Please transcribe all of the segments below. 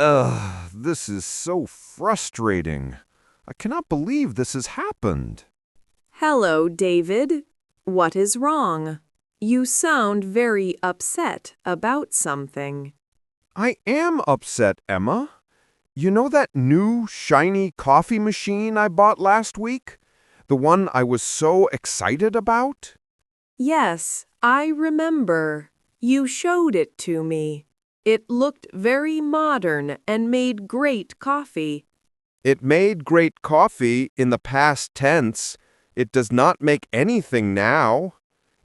This is so frustrating. I cannot believe this has happened. Hello, David. What is wrong? You sound very upset about something. I am upset, Emma. You know that new, shiny coffee machine I bought last week? The one I was so excited about? Yes, I remember. You showed it to me. It looked very modern and made great coffee. It made great coffee in the past tense. It does not make anything now.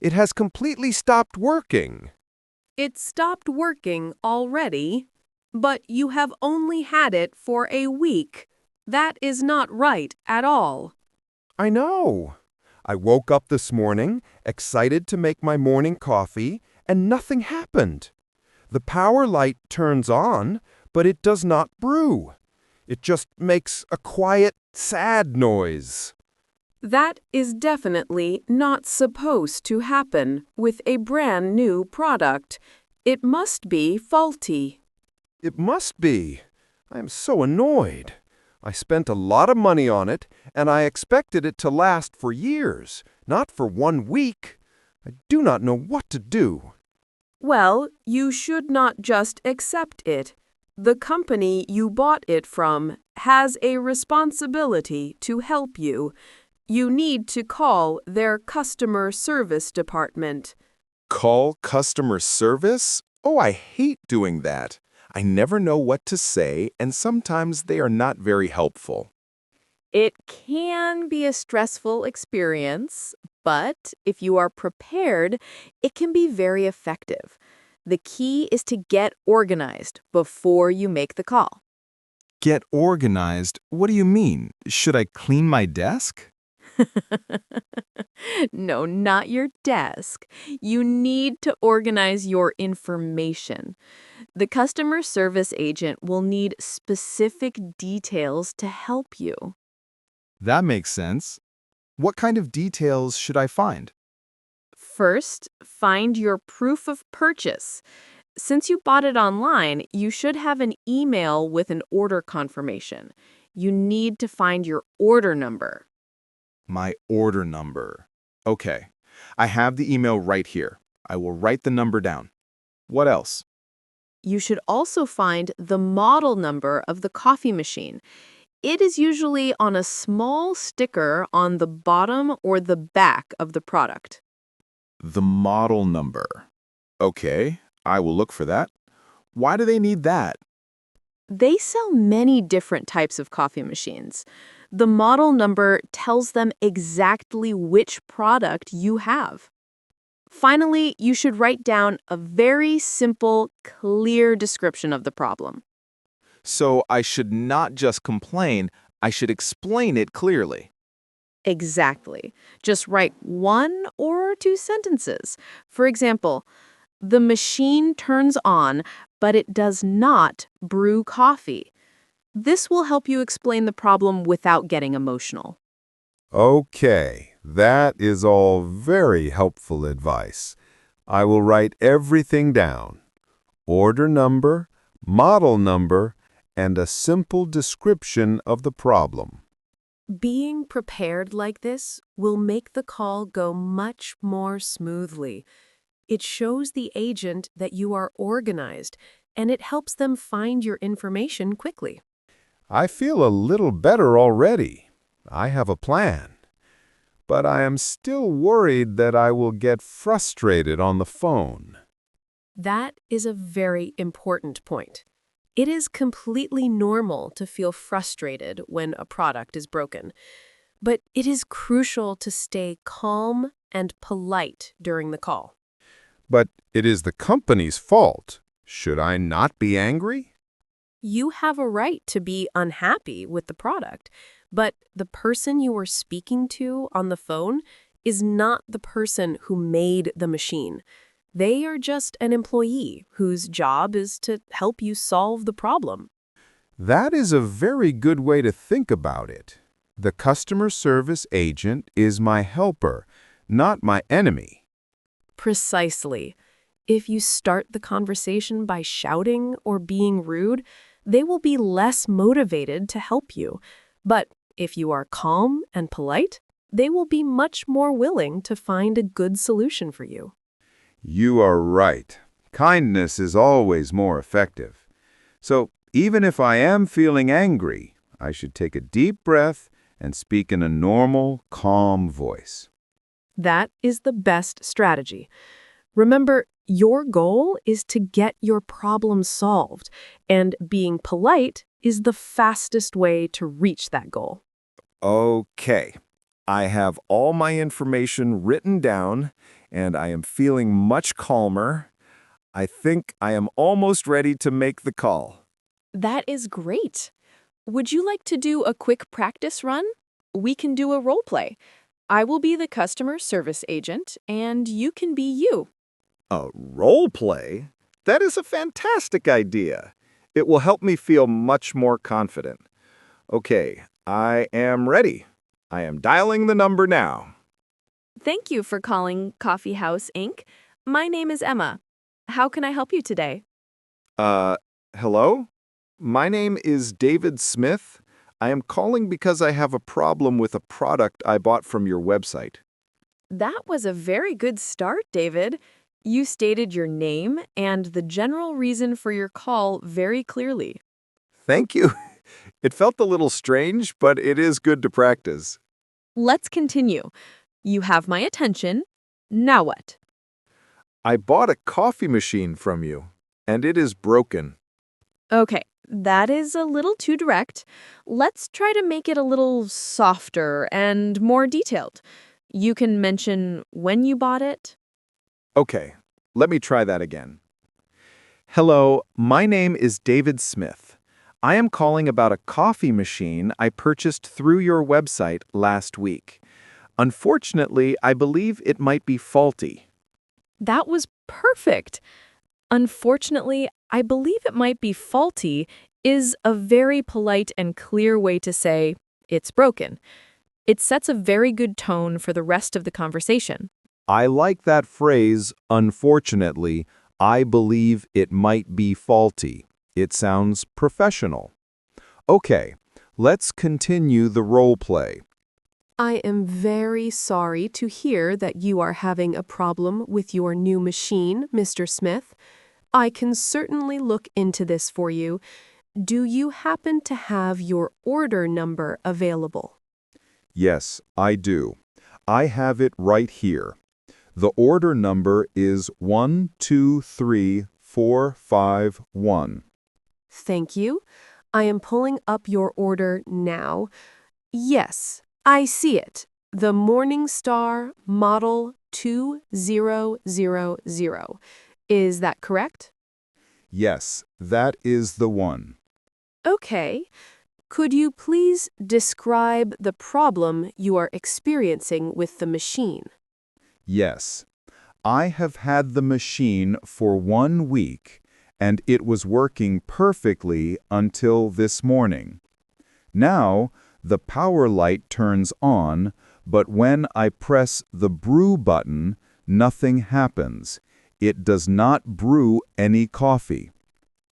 It has completely stopped working. It stopped working already, but you have only had it for a week. That is not right at all. I know. I woke up this morning, excited to make my morning coffee, and nothing happened. The power light turns on, but it does not brew. It just makes a quiet, sad noise. That is definitely not supposed to happen with a brand new product. It must be faulty. It must be. I am so annoyed. I spent a lot of money on it, and I expected it to last for years, not for 1 week. I do not know what to do. Well, you should not just accept it. The company you bought it from has a responsibility to help you. You need to call their customer service department. Call customer service? Oh, I hate doing that. I never know what to say, and sometimes they are not very helpful. It can be a stressful experience, but if you are prepared, it can be very effective. The key is to get organized before you make the call. Get organized? What do you mean? Should I clean my desk? No, not your desk. You need to organize your information. The customer service agent will need specific details to help you. That makes sense. What kind of details should I find? First, find your proof of purchase. Since you bought it online, you should have an email with an order confirmation. You need to find your order number. My order number. Okay. I have the email right here. I will write the number down. What else? You should also find the model number of the coffee machine. It is usually on a small sticker on the bottom or the back of the product. The model number. Okay, I will look for that. Why do they need that? They sell many different types of coffee machines. The model number tells them exactly which product you have. Finally, you should write down a very simple, clear description of the problem. So I should not just complain, I should explain it clearly. Exactly. Just write 1 or 2 sentences. For example, the machine turns on, but it does not brew coffee. This will help you explain the problem without getting emotional. Okay, that is all very helpful advice. I will write everything down. Order number, model number, and a simple description of the problem. Being prepared like this will make the call go much more smoothly. It shows the agent that you are organized, and it helps them find your information quickly. I feel a little better already. I have a plan. But I am still worried that I will get frustrated on the phone. That is a very important point. It is completely normal to feel frustrated when a product is broken, but it is crucial to stay calm and polite during the call. But it is the company's fault. Should I not be angry? You have a right to be unhappy with the product, but the person you are speaking to on the phone is not the person who made the machine. They are just an employee whose job is to help you solve the problem. That is a very good way to think about it. The customer service agent is my helper, not my enemy. Precisely. If you start the conversation by shouting or being rude, they will be less motivated to help you. But if you are calm and polite, they will be much more willing to find a good solution for you. You are right. Kindness is always more effective. So, even if I am feeling angry, I should take a deep breath and speak in a normal, calm voice. That is the best strategy. Remember, your goal is to get your problem solved, and being polite is the fastest way to reach that goal. Okay. I have all my information written down, and I am feeling much calmer. I think I am almost ready to make the call. That is great. Would you like to do a quick practice run? We can do a role play. I will be the customer service agent, and you can be you. A role play? That is a fantastic idea. It will help me feel much more confident. Okay, I am ready. I am dialing the number now. Thank you for calling Coffee House Inc. My name is Emma. How can I help you today? Hello? My name is David Smith. I am calling because I have a problem with a product I bought from your website. That was a very good start, David. You stated your name and the general reason for your call very clearly. Thank you. It felt a little strange, but it is good to practice. Let's continue. You have my attention. Now what? I bought a coffee machine from you, and it is broken. Okay, that is a little too direct. Let's try to make it a little softer and more detailed. You can mention when you bought it. Okay, let me try that again. Hello, my name is David Smith. I am calling about a coffee machine I purchased through your website last week. Unfortunately, I believe it might be faulty. That was perfect. Unfortunately, I believe it might be faulty is a very polite and clear way to say it's broken. It sets a very good tone for the rest of the conversation. I like that phrase, unfortunately. I believe it might be faulty. It sounds professional. Okay, let's continue the role play. I am very sorry to hear that you are having a problem with your new machine, Mr. Smith. I can certainly look into this for you. Do you happen to have your order number available? Yes, I do. I have it right here. The order number is 123451. Thank you. I am pulling up your order now. Yes, I see it. The Morningstar Model 2000. Is that correct? Yes, that is the one. Okay. Could you please describe the problem you are experiencing with the machine? Yes. I have had the machine for 1 week, and it was working perfectly until this morning. Now, the power light turns on, but when I press the brew button, nothing happens. It does not brew any coffee.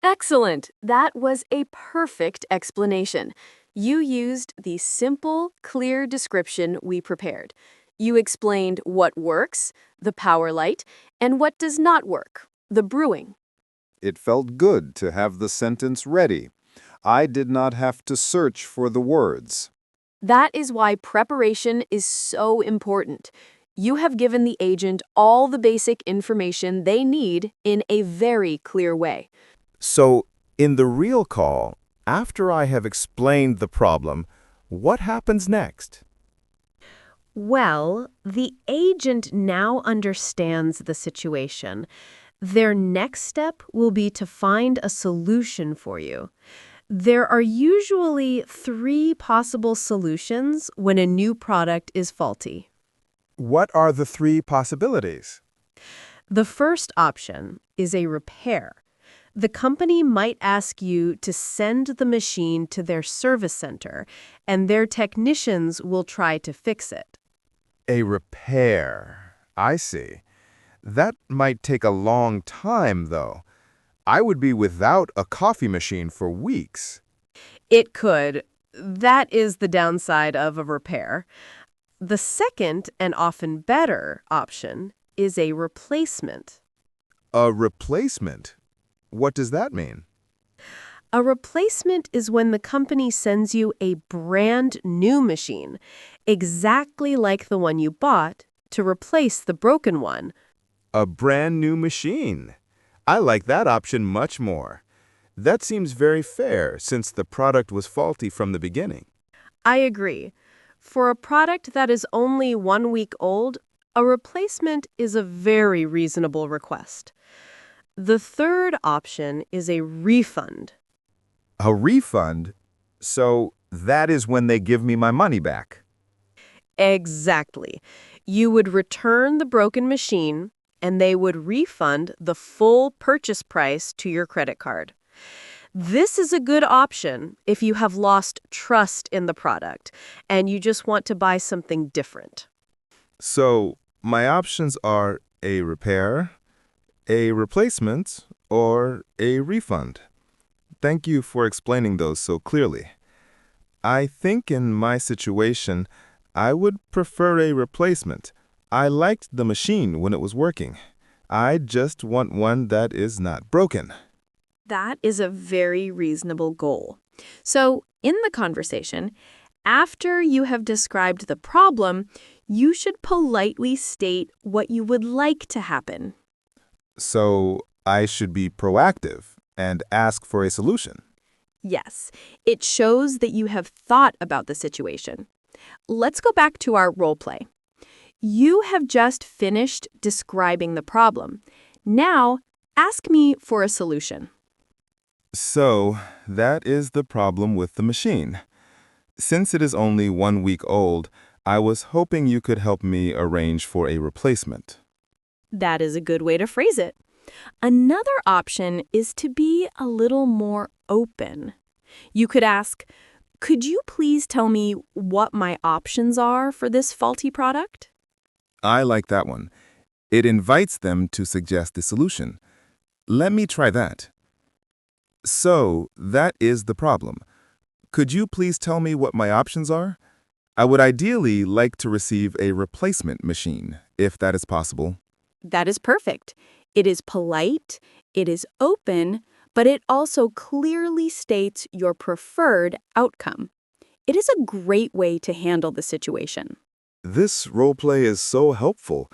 Excellent. That was a perfect explanation. You used the simple, clear description we prepared. You explained what works, the power light, and what does not work, the brewing. It felt good to have the sentence ready. I did not have to search for the words. That is why preparation is so important. You have given the agent all the basic information they need in a very clear way. So, in the real call, after I have explained the problem, what happens next? Well, the agent now understands the situation. Their next step will be to find a solution for you. There are usually 3 possible solutions when a new product is faulty. What are the 3 possibilities? The first option is a repair. The company might ask you to send the machine to their service center, and their technicians will try to fix it. A repair. I see. That might take a long time, though. I would be without a coffee machine for weeks. It could. That is the downside of a repair. The second and often better option is a replacement. A replacement? What does that mean? A replacement is when the company sends you a brand new machine, exactly like the one you bought, to replace the broken one. A brand new machine. I like that option much more. That seems very fair since the product was faulty from the beginning. I agree. For a product that is only 1 week old, a replacement is a very reasonable request. The third option is a refund. A refund? So that is when they give me my money back. Exactly. You would return the broken machine, and they would refund the full purchase price to your credit card. This is a good option if you have lost trust in the product and you just want to buy something different. So, my options are a repair, a replacement, or a refund. Thank you for explaining those so clearly. I think in my situation, I would prefer a replacement. I liked the machine when it was working. I just want one that is not broken. That is a very reasonable goal. So, in the conversation, after you have described the problem, you should politely state what you would like to happen. So, I should be proactive and ask for a solution. Yes, it shows that you have thought about the situation. Let's go back to our role play. You have just finished describing the problem. Now, ask me for a solution. So, that is the problem with the machine. Since it is only 1 week old, I was hoping you could help me arrange for a replacement. That is a good way to phrase it. Another option is to be a little more open. You could ask, could you please tell me what my options are for this faulty product? I like that one. It invites them to suggest the solution. Let me try that. So, that is the problem. Could you please tell me what my options are? I would ideally like to receive a replacement machine, if that is possible. That is perfect. It is polite, it is open, but it also clearly states your preferred outcome. It is a great way to handle the situation. This roleplay is so helpful.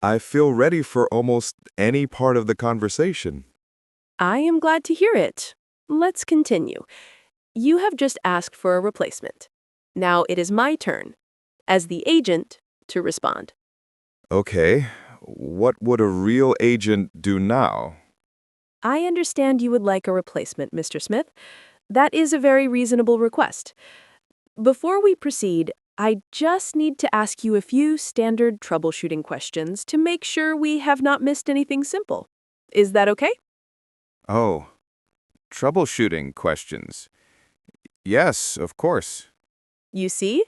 I feel ready for almost any part of the conversation. I am glad to hear it. Let's continue. You have just asked for a replacement. Now it is my turn, as the agent, to respond. Okay, what would a real agent do now? I understand you would like a replacement, Mr. Smith. That is a very reasonable request. Before we proceed, I just need to ask you a few standard troubleshooting questions to make sure we have not missed anything simple. Is that okay? Oh, troubleshooting questions. Yes, of course. You see,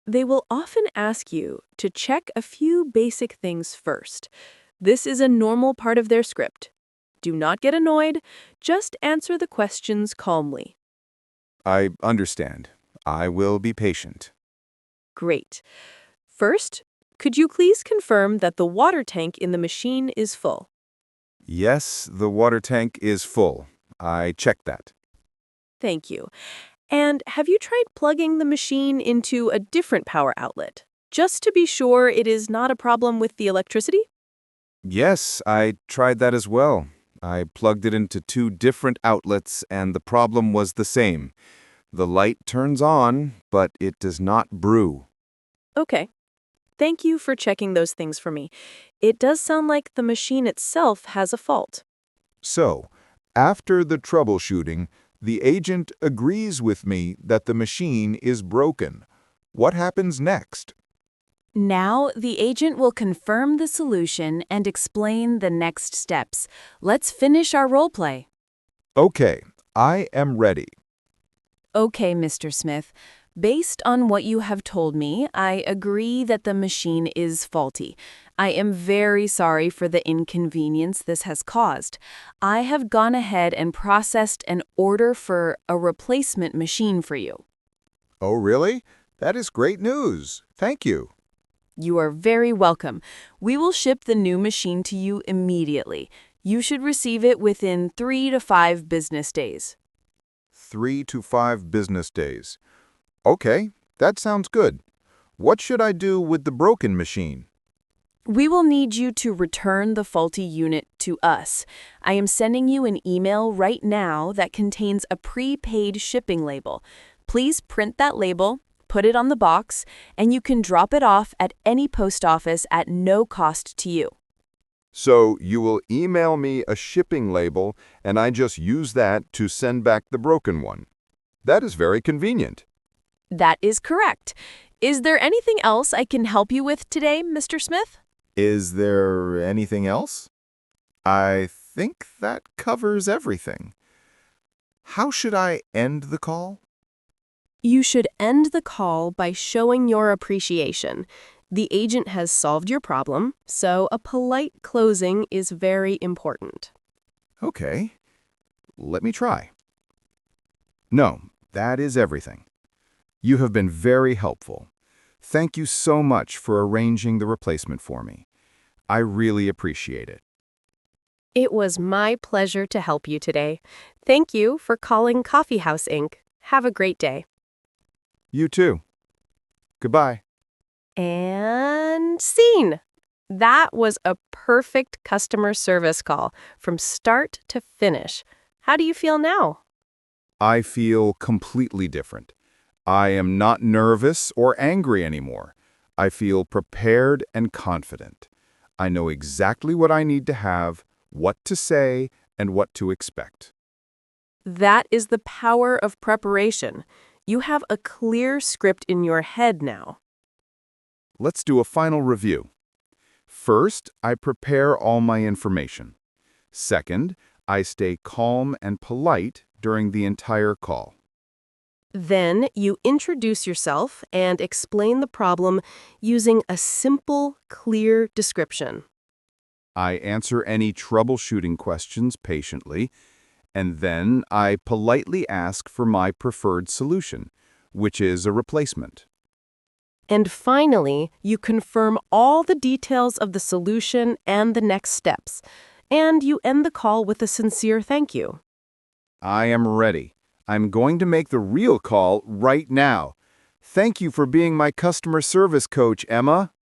they will often ask you to check a few basic things first. This is a normal part of their script. Do not get annoyed, just answer the questions calmly. I understand. I will be patient. Great. First, could you please confirm that the water tank in the machine is full? Yes, the water tank is full. I checked that. Thank you. And have you tried plugging the machine into a different power outlet, just to be sure it is not a problem with the electricity? Yes, I tried that as well. I plugged it into 2 different outlets and the problem was the same. The light turns on, but it does not brew. Okay. Thank you for checking those things for me. It does sound like the machine itself has a fault. So, after the troubleshooting, the agent agrees with me that the machine is broken. What happens next? Now, the agent will confirm the solution and explain the next steps. Let's finish our role play. Okay, I am ready. Okay, Mr. Smith. Based on what you have told me, I agree that the machine is faulty. I am very sorry for the inconvenience this has caused. I have gone ahead and processed an order for a replacement machine for you. Oh, really? That is great news. Thank you. You are very welcome. We will ship the new machine to you immediately. You should receive it within 3 to 5 business days. 3 to 5 business days. Okay, that sounds good. What should I do with the broken machine? We will need you to return the faulty unit to us. I am sending you an email right now that contains a prepaid shipping label. Please print that label, put it on the box, and you can drop it off at any post office at no cost to you. So you will email me a shipping label, and I just use that to send back the broken one. That is very convenient. That is correct. Is there anything else I can help you with today, Mr. Smith? Is there anything else? I think that covers everything. How should I end the call? You should end the call by showing your appreciation. The agent has solved your problem, so a polite closing is very important. Okay, let me try. No, that is everything. You have been very helpful. Thank you so much for arranging the replacement for me. I really appreciate it. It was my pleasure to help you today. Thank you for calling Coffee House Inc. Have a great day. You too. Goodbye. And scene. That was a perfect customer service call from start to finish. How do you feel now? I feel completely different. I am not nervous or angry anymore. I feel prepared and confident. I know exactly what I need to have, what to say, and what to expect. That is the power of preparation. You have a clear script in your head now. Let's do a final review. First, I prepare all my information. Second, I stay calm and polite during the entire call. Then you introduce yourself and explain the problem using a simple, clear description. I answer any troubleshooting questions patiently, and then I politely ask for my preferred solution, which is a replacement. And finally, you confirm all the details of the solution and the next steps. And you end the call with a sincere thank you. I am ready. I'm going to make the real call right now. Thank you for being my customer service coach, Emma.